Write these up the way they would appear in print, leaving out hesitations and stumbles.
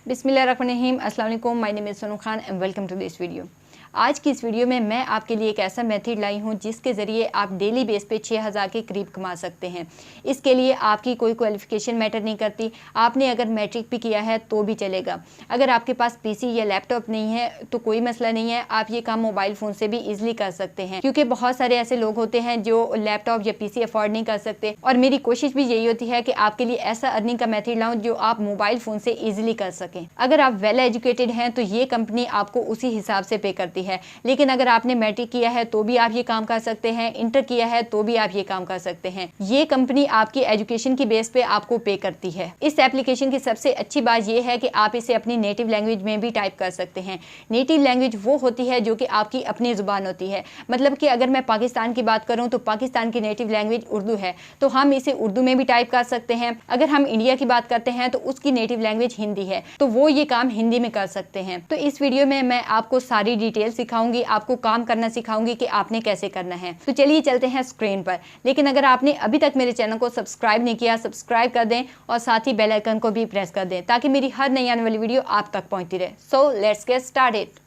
बिस्मिल्लाहिर्रहमानिर्रहीम। अस्सलाम वालेकुम। My name is Sonu Khan and welcome to this video. आज की इस वीडियो में मैं आपके लिए एक ऐसा मेथड लाई हूँ जिसके ज़रिए आप डेली बेस पे 6000 के करीब कमा सकते हैं। इसके लिए आपकी कोई क्वालिफ़िकेशन मैटर नहीं करती। आपने अगर मैट्रिक भी किया है तो भी चलेगा। अगर आपके पास पीसी या लैपटॉप नहीं है तो कोई मसला नहीं है, आप ये काम मोबाइल फ़ोन से भी ईजिली कर सकते हैं, क्योंकि बहुत सारे ऐसे लोग होते हैं जो लैपटॉप या पीसी अफोर्ड नहीं कर सकते। और मेरी कोशिश भी यही होती है कि आपके लिए ऐसा अर्निंग का मेथड लाऊं जो आप मोबाइल फ़ोन से ईजिली कर सकें। अगर आप वेल एजुकेटेड हैं तो ये कंपनी आपको उसी हिसाब से पे करती है, लेकिन अगर आपने मैट्रिक किया है तो भी आप ये काम कर सकते हैं, इंटर किया है तो भी आप ये काम कर सकते हैं। ये कंपनी आपकी एजुकेशन की बेस पे आपको पे करती है। इस एप्लीकेशन की सबसे अच्छी बात यह है कि आप इसे अपनी नेटिव लैंग्वेज में भी टाइप कर सकते हैं। नेटिव लैंग्वेज वो होती है जो कि आपकी अपनी जुबान होती है। मतलब कि अगर मैं पाकिस्तान की बात करूं तो पाकिस्तान की नेटिव लैंग्वेज उर्दू है, तो हम इसे उर्दू में भी टाइप कर सकते हैं। अगर हम इंडिया की बात करते हैं तो उसकी नेटिव लैंग्वेज हिंदी है, तो वो ये काम हिंदी में कर सकते हैं। तो इस वीडियो में मैं आपको सारी डिटेल सिखाऊंगी, आपको काम करना सिखाऊंगी कि आपने कैसे करना है। तो चलिए चलते हैं स्क्रीन पर। लेकिन अगर आपने अभी तक मेरे चैनल को सब्सक्राइब नहीं किया, सब्सक्राइब कर दें और साथ ही बेल आइकन को भी प्रेस कर दें ताकि मेरी हर नई आने वाली वीडियो आप तक पहुंचती रहे। So let's get started.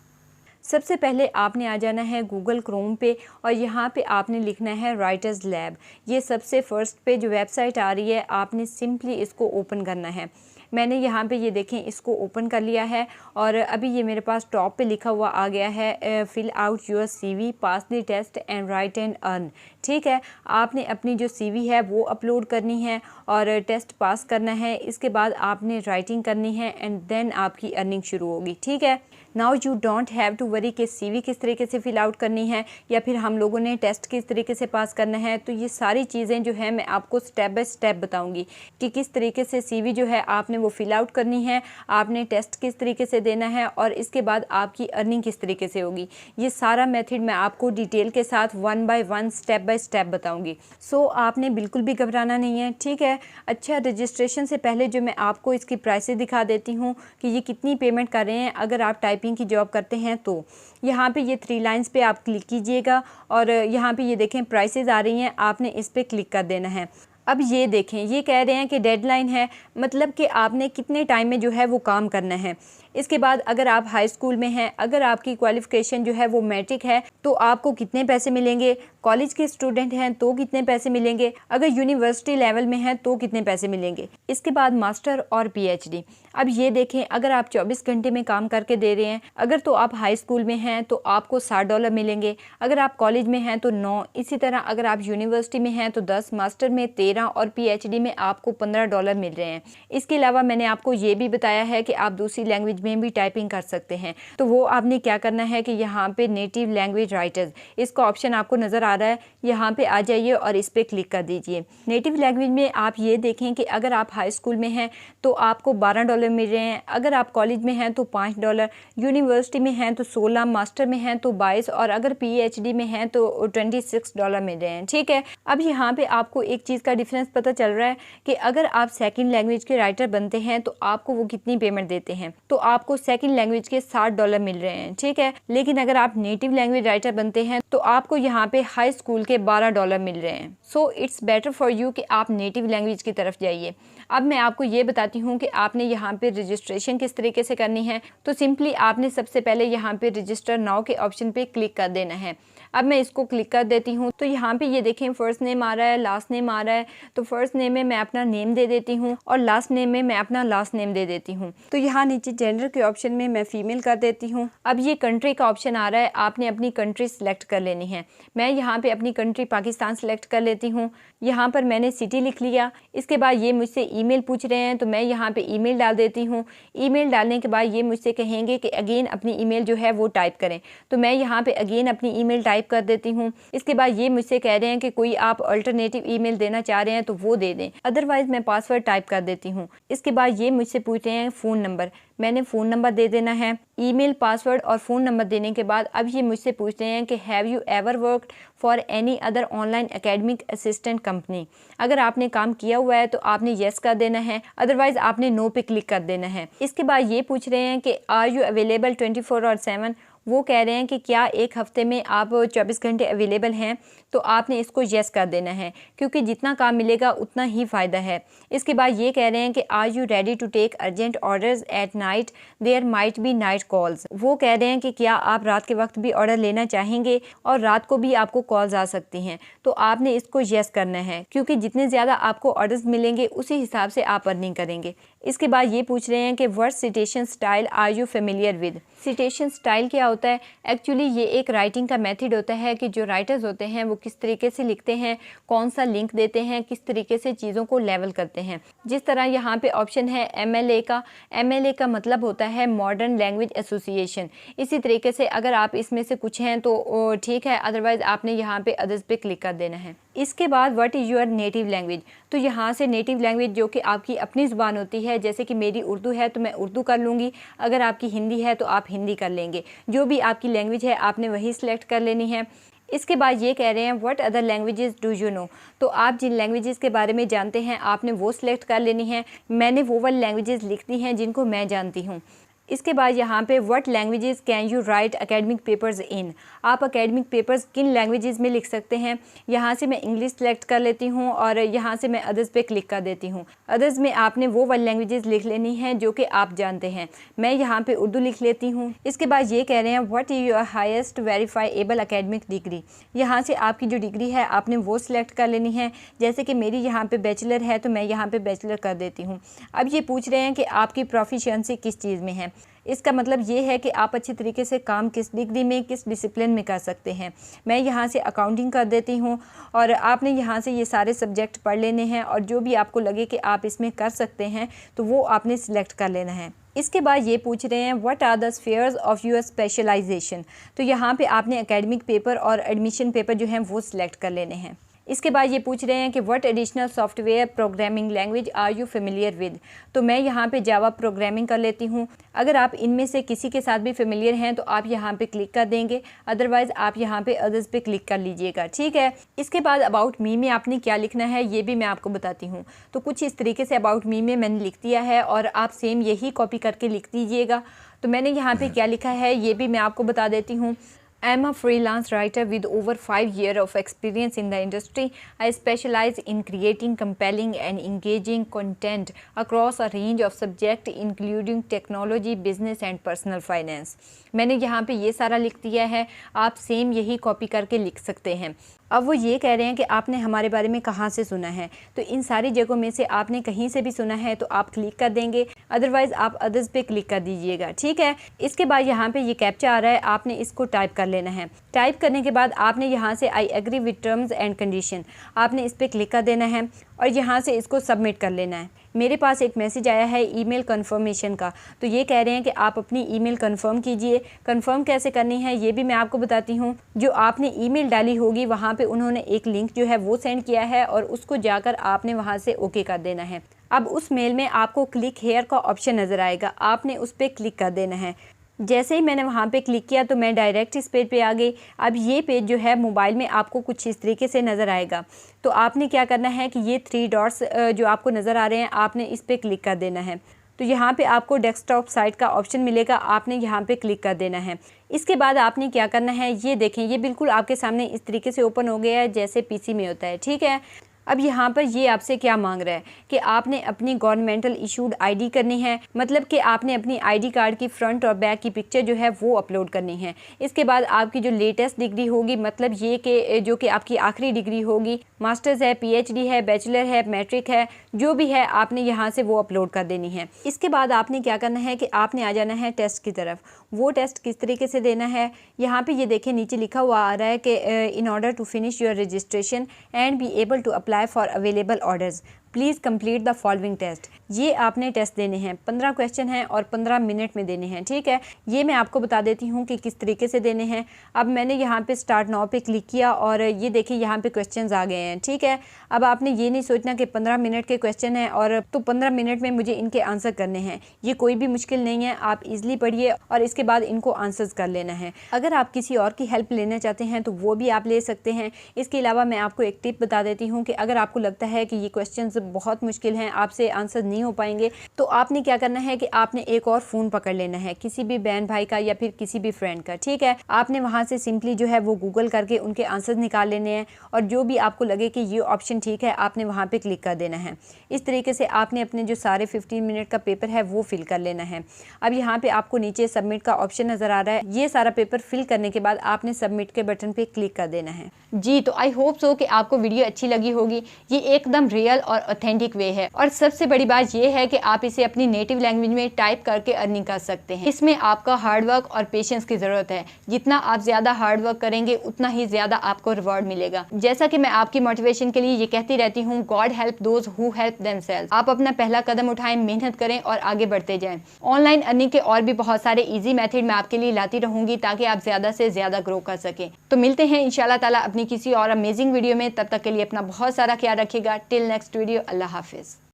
सबसे पहले आपने आ जाना है गूगल क्रोम पे और यहाँ पे आपने लिखना है राइटर्स लैब। ये सबसे फर्स्ट पे जो वेबसाइट आ रही है, आपने सिंपली इसको ओपन करना है। मैंने यहाँ पे ये देखें इसको ओपन कर लिया है और अभी ये मेरे पास टॉप पे लिखा हुआ आ गया है fill out your CV, pass the test and write and earn. ठीक है, आपने अपनी जो सीवी है वो अपलोड करनी है और टेस्ट पास करना है। इसके बाद आपने राइटिंग करनी है एंड देन आपकी अर्निंग शुरू होगी। ठीक है, now you don't have to worry कि सीवी किस तरीके से फिल आउट करनी है या फिर हम लोगों ने टेस्ट किस तरीके से पास करना है। तो ये सारी चीज़ें जो है मैं आपको स्टेप बाय स्टेप बताऊंगी कि किस तरीके से सीवी जो है आपने वो फिल आउट करनी है, आपने टेस्ट किस तरीके से देना है और इसके बाद आपकी अर्निंग किस तरीके से होगी। ये सारा मेथड मैं आपको डिटेल के साथ one by one step by step बताऊंगी। सो आपने बिल्कुल भी घबराना नहीं है। ठीक है, अच्छा, रजिस्ट्रेशन से पहले जो मैं आपको इसकी प्राइसेस दिखा देती हूँ कि ये कितनी पेमेंट कर रहे हैं। अगर आप टाइपिंग की जॉब करते हैं तो यहाँ पे ये 3 लाइंस पे आप क्लिक कीजिएगा और यहाँ पे ये देखें प्राइसेस आ रही हैं, आपने इस पे क्लिक कर देना है। अब ये देखें, ये कह रहे हैं कि डेडलाइन है, मतलब कि आपने कितने टाइम में जो है वो काम करना है। इसके बाद अगर आप हाई स्कूल में हैं, अगर आपकी क्वालिफ़िकेशन जो है वो मैट्रिक है तो आपको कितने पैसे मिलेंगे, कॉलेज के स्टूडेंट हैं तो कितने पैसे मिलेंगे, अगर यूनिवर्सिटी लेवल में हैं तो कितने पैसे मिलेंगे। इसके बाद मास्टर और पीएचडी। अब ये देखें, अगर आप 24 घंटे में काम करके दे रहे हैं, अगर तो आप हाई स्कूल में हैं तो आपको $60 मिलेंगे, अगर आप कॉलेज में हैं तो 9, इसी तरह अगर आप यूनिवर्सिटी में हैं तो 10, मास्टर में 13 और पीएचडी में आपको $15 मिल रहे हैं। इसके अलावा मैंने आपको ये भी बताया है कि आप दूसरी लैंग्वेज में भी टाइपिंग कर सकते हैं। तो वो आपने क्या करना है कि यहाँ पे नेटिव लैंग्वेज राइटर्स, इसका ऑप्शन आपको नज़र आ रहा है, यहाँ पे आ जाइए और इस पर क्लिक कर दीजिए। नेटिव लैंग्वेज में आप ये देखें कि अगर आप हाई स्कूल में हैं तो आपको $12 मिल रहे हैं, अगर आप कॉलेज में हैं तो $5, यूनिवर्सिटी में हैं तो 16, मास्टर में हैं तो 22 और अगर पीएचडी में हैं तो $26 मिल रहे हैं। ठीक है, अब यहाँ पे आपको एक चीज़ का डिफरेंस पता चल रहा है कि अगर आप सेकंड लैंग्वेज के राइटर बनते हैं तो आपको वो कितनी पेमेंट देते हैं। तो आपको सेकंड लैंग्वेज के $60 मिल रहे हैं। ठीक है, लेकिन अगर आप नेटिव लैंग्वेज राइटर बनते हैं तो आपको यहाँ पे हाई स्कूल के $12 मिल रहे हैं। So it's better for you कि आप नेटिव लैंग्वेज की तरफ जाइए। अब मैं आपको ये बताती हूँ कि आपने यहाँ पे रजिस्ट्रेशन किस तरीके से करनी है। तो सिंपली आपने सबसे पहले यहाँ पे रजिस्टर नाउ के ऑप्शन पे क्लिक कर देना है। अब मैं इसको क्लिक कर देती हूँ तो यहाँ पे ये देखें फर्स्ट नेम आ रहा है, लास्ट नेम आ रहा है। तो फर्स्ट नेम में मैं अपना नेम दे देती हूँ और लास्ट नेम में मैं अपना लास्ट नेम दे देती हूँ। तो यहाँ नीचे जेंडर के ऑप्शन में मैं फीमेल कर देती हूँ। अब ये कंट्री का ऑप्शन आ रहा है, आपने अपनी कंट्री सेलेक्ट कर लेनी है। मैं यहाँ पे अपनी कंट्री पाकिस्तान सेलेक्ट कर लेती हूँ। यहाँ पर मैंने सिटी लिख लिया। इसके बाद ये मुझसे ईमेल पूछ रहे हैं तो मैं यहाँ पे ईमेल डाल देती हूँ। ईमेल डालने के बाद ये मुझसे कहेंगे कि अगेन अपनी ईमेल जो है वो टाइप करें, तो मैं यहाँ पे अगेन अपनी ईमेल टाइप कर देती हूँ। इसके बाद ये मुझसे कह रहे हैं कि कोई आप अल्टरनेटिव ईमेल देना चाह रहे हैं तो वो दे दें, अदरवाइज मैं पासवर्ड टाइप कर देती हूँ। इसके बाद ये मुझसे पूछ रहे हैं फ़ोन नंबर, मैंने फ़ोन नंबर दे देना है। ईमेल, पासवर्ड और फ़ोन नंबर देने के बाद अब ये मुझसे पूछ रहे हैं कि have you ever worked for any other online academic assistant company. अगर आपने काम किया हुआ है तो आपने येस कर देना है, अदरवाइज आपने नो पे क्लिक कर देना है। इसके बाद ये पूछ रहे हैं कि आर यू अवेलेबल 24/7 वो कह रहे हैं कि क्या एक हफ्ते में आप 24 घंटे अवेलेबल हैं, तो आपने इसको येस कर देना है, क्योंकि जितना काम मिलेगा उतना ही फ़ायदा है। इसके बाद ये कह रहे हैं कि are you ready to take urgent orders at night, there might be night calls. वो कह रहे हैं कि क्या आप रात के वक्त भी ऑर्डर लेना चाहेंगे और रात को भी आपको कॉल्स आ सकती हैं, तो आपने इसको येस करना है, क्योंकि जितने ज़्यादा आपको ऑर्डर्स मिलेंगे उसी हिसाब से आप अर्निंग करेंगे। इसके बाद ये पूछ रहे हैं कि what citation style are you familiar with. Citation style क्या होता है? एक्चुअली ये एक राइटिंग का मेथड होता है कि जो राइटर्स होते हैं वो किस तरीके से लिखते हैं, कौन सा लिंक देते हैं, किस तरीके से चीज़ों को लेवल करते हैं। जिस तरह यहाँ पे ऑप्शन है MLA का, MLA का मतलब होता है मॉडर्न लैंग्वेज एसोसिएशन। इसी तरीके से अगर आप इसमें से कुछ हैं तो ठीक है, अदरवाइज़ आपने यहाँ पे अदर्स पे क्लिक कर देना है। इसके बाद what is your native language, तो यहाँ से नेटिव लैंग्वेज जो कि आपकी अपनी ज़ुबान होती है, जैसे कि मेरी उर्दू है तो मैं उर्दू कर लूँगी, अगर आपकी हिंदी है तो आप हिंदी कर लेंगे। जो भी आपकी लैंग्वेज है आपने वही सिलेक्ट कर लेनी है। इसके बाद ये कह रहे हैं what other languages do you know, तो आप जिन लैंग्वेजेस के बारे में जानते हैं आपने वो सिलेक्ट कर लेनी है। मैंने वो वाली लैंग्वेजेस लिख दी हैं जिनको मैं जानती हूँ। इसके बाद यहाँ पे what languages can you right academic papers इन, आप एकेडमिक पेपर्स किन लैंग्वेजेस में लिख सकते हैं। यहाँ से मैं इंग्लिश सेलेक्ट कर लेती हूँ और यहाँ से मैं अदर्स पे क्लिक कर देती हूँ। अदर्स में आपने वो वाली लैंग्वेजेस लिख लेनी है जो कि आप जानते हैं। मैं यहाँ पे उर्दू लिख लेती हूँ। इसके बाद ये कह रहे हैं what is your highest verifiable academic degree, यहाँ से आपकी जो डिग्री है आपने वो सिलेक्ट कर लेनी है। जैसे कि मेरी यहाँ पे बैचलर है तो मैं यहाँ पे बैचलर कर देती हूँ। अब ये पूछ रहे हैं कि आपकी प्रोफिशिएंसी किस चीज़ में है। इसका मतलब ये है कि आप अच्छी तरीके से काम किस डिग्री में, किस डिसिप्लिन में कर सकते हैं। मैं यहाँ से अकाउंटिंग कर देती हूँ और आपने यहाँ से ये सारे सब्जेक्ट पढ़ लेने हैं और जो भी आपको लगे कि आप इसमें कर सकते हैं तो वो आपने सिलेक्ट कर लेना है। इसके बाद ये पूछ रहे हैं what are the spheres of your specialization, तो यहाँ पे आपने एकेडमिक पेपर और एडमिशन पेपर जो हैं वो सिलेक्ट कर लेने हैं। इसके बाद ये पूछ रहे हैं कि what additional software programming language are you familiar with, तो मैं यहाँ पे जावा प्रोग्रामिंग कर लेती हूँ। अगर आप इनमें से किसी के साथ भी फेमिलियर हैं तो आप यहाँ पे क्लिक कर देंगे, अदरवाइज़ आप यहाँ पे अदर्स पे क्लिक कर लीजिएगा, ठीक है। इसके बाद अबाउट मी में आपने क्या लिखना है ये भी मैं आपको बताती हूँ। तो कुछ इस तरीके से अबाउट मी में मैंने लिख दिया है और आप सेम यही कॉपी करके लिख दीजिएगा। तो मैंने यहाँ पर क्या लिखा है ये भी मैं आपको बता देती हूँ। I am a freelance writer with over 5 years of experience in the industry. I specialize in creating compelling and engaging content across a range of subjects including technology, business and personal finance. मैंने यहाँ पे ये सारा लिख दिया है, आप same यही कॉपी करके लिख सकते हैं। अब वो ये कह रहे हैं कि आपने हमारे बारे में कहाँ से सुना है, तो इन सारी जगहों में से आपने कहीं से भी सुना है तो आप क्लिक कर देंगे, अदरवाइज़ आप अदर्स पे क्लिक कर दीजिएगा, ठीक है। इसके बाद यहाँ पे ये कैप्चा आ रहा है, आपने इसको टाइप कर लेना है। टाइप करने के बाद आपने यहाँ से I agree with terms and condition, आपने इस पर क्लिक कर देना है और यहाँ से इसको सबमिट कर लेना है। मेरे पास एक मैसेज आया है ईमेल कंफर्मेशन का, तो ये कह रहे हैं कि आप अपनी ईमेल कंफर्म कीजिए। कंफर्म कैसे करनी है ये भी मैं आपको बताती हूँ। जो आपने ईमेल डाली होगी वहाँ पे उन्होंने एक लिंक जो है वो सेंड किया है और उसको जाकर आपने वहाँ से ओके कर देना है। अब उस मेल में आपको क्लिक हेयर का ऑप्शन नज़र आएगा, आपने उस पर क्लिक कर देना है। जैसे ही मैंने वहाँ पे क्लिक किया तो मैं डायरेक्ट इस पेज पे आ गई। अब ये पेज जो है मोबाइल में आपको कुछ इस तरीके से नज़र आएगा। तो आपने क्या करना है कि ये 3 डॉट्स जो आपको नज़र आ रहे हैं आपने इस पर क्लिक कर देना है। तो यहाँ पे आपको डेस्कटॉप साइट का ऑप्शन मिलेगा, आपने यहाँ पे क्लिक कर देना है। इसके बाद आपने क्या करना है, ये देखें ये बिल्कुल आपके सामने इस तरीके से ओपन हो गया है जैसे पीसी में होता है, ठीक है। अब यहाँ पर ये आपसे क्या मांग रहा है कि आपने अपनी गवर्नमेंटल इशूड आईडी करनी है, मतलब कि आपने अपनी आईडी कार्ड की फ्रंट और बैक की पिक्चर जो है वो अपलोड करनी है। इसके बाद आपकी जो लेटेस्ट डिग्री होगी, मतलब ये कि जो कि आपकी आखिरी डिग्री होगी, मास्टर्स है, पीएचडी है, बैचलर है, मैट्रिक है, जो भी है आपने यहाँ से वो अपलोड कर देनी है। इसके बाद आपने क्या करना है कि आपने आ जाना है टेस्ट की तरफ। वो टेस्ट किस तरीके से देना है, यहाँ पे ये देखें नीचे लिखा हुआ आ रहा है कि in order to finish your registration and be able to apply for available orders please complete the following test. ये आपने टेस्ट देने हैं, 15 क्वेश्चन हैं और 15 मिनट में देने हैं, ठीक है। ये मैं आपको बता देती हूँ कि किस तरीके से देने हैं। अब मैंने यहाँ पे स्टार्ट नाउ पे क्लिक किया और ये देखिए यहाँ पे क्वेश्चंस आ गए हैं, ठीक है। अब आपने ये नहीं सोचना कि 15 मिनट के क्वेश्चन हैं और तो 15 मिनट में मुझे इनके आंसर करने हैं। ये कोई भी मुश्किल नहीं है, आप ईजिली पढ़िए और इसके बाद इनको आंसर्स कर लेना है। अगर आप किसी और की हेल्प लेना चाहते हैं तो वो भी आप ले सकते हैं। इसके अलावा मैं आपको एक टिप बता देती हूँ कि अगर आपको लगता है कि ये क्वेश्चन बहुत मुश्किल हैं, आपसे आंसर नहीं हो पाएंगे, तो आपने क्या करना है कि आपने एक और फ़ोन पकड़ लेना है, किसी भी बहन भाई का या फिर किसी भी फ्रेंड का, ठीक है। आपने वहाँ से सिंपली जो है वो गूगल करके उनके आंसर निकाल लेने हैं और जो भी आपको लगे कि ये ऑप्शन ठीक है आपने वहाँ पे क्लिक कर देना है। इस तरीके से आपने अपने जो सारे 15 मिनट का पेपर है वो फिल कर लेना है। अब यहाँ पे आपको नीचे सबमिट का ऑप्शन नज़र आ रहा है, ये सारा पेपर फिल करने के बाद आपने सबमिट के बटन पे क्लिक कर देना है। जी, तो आई होप सो कि आपको वीडियो अच्छी लगी होगी। ये एकदम रियल और ऑथेंटिक वे है और सबसे बड़ी बात ये है कि आप इसे अपनी नेटिव लैंग्वेज में टाइप करके अर्निंग कर सकते हैं। इसमें आपका हार्डवर्क और पेशेंस की ज़रूरत है। जितना आप ज़्यादा हार्डवर्क करेंगे उतना ही ज़्यादा आपको रिवॉर्ड मिलेगा। जैसा कि मैं आपकी मोटिवेशन के लिए ये कहती रहती हूँ, God help those who help themselves. आप अपना पहला कदम उठाएं, मेहनत करें और आगे बढ़ते जाएं। ऑनलाइन अर्निंग के और भी बहुत सारे इजी मेथड मैं आपके लिए लाती रहूंगी ताकि आप ज़्यादा से ज़्यादा ग्रो कर सकें। तो मिलते हैं इंशाल्लाह ताला अपनी किसी और अमेजिंग वीडियो में। तब तक के लिए अपना बहुत सारा ख्याल रखिएगा। टिल नेक्स्ट वीडियो, अल्लाह हाफिज़।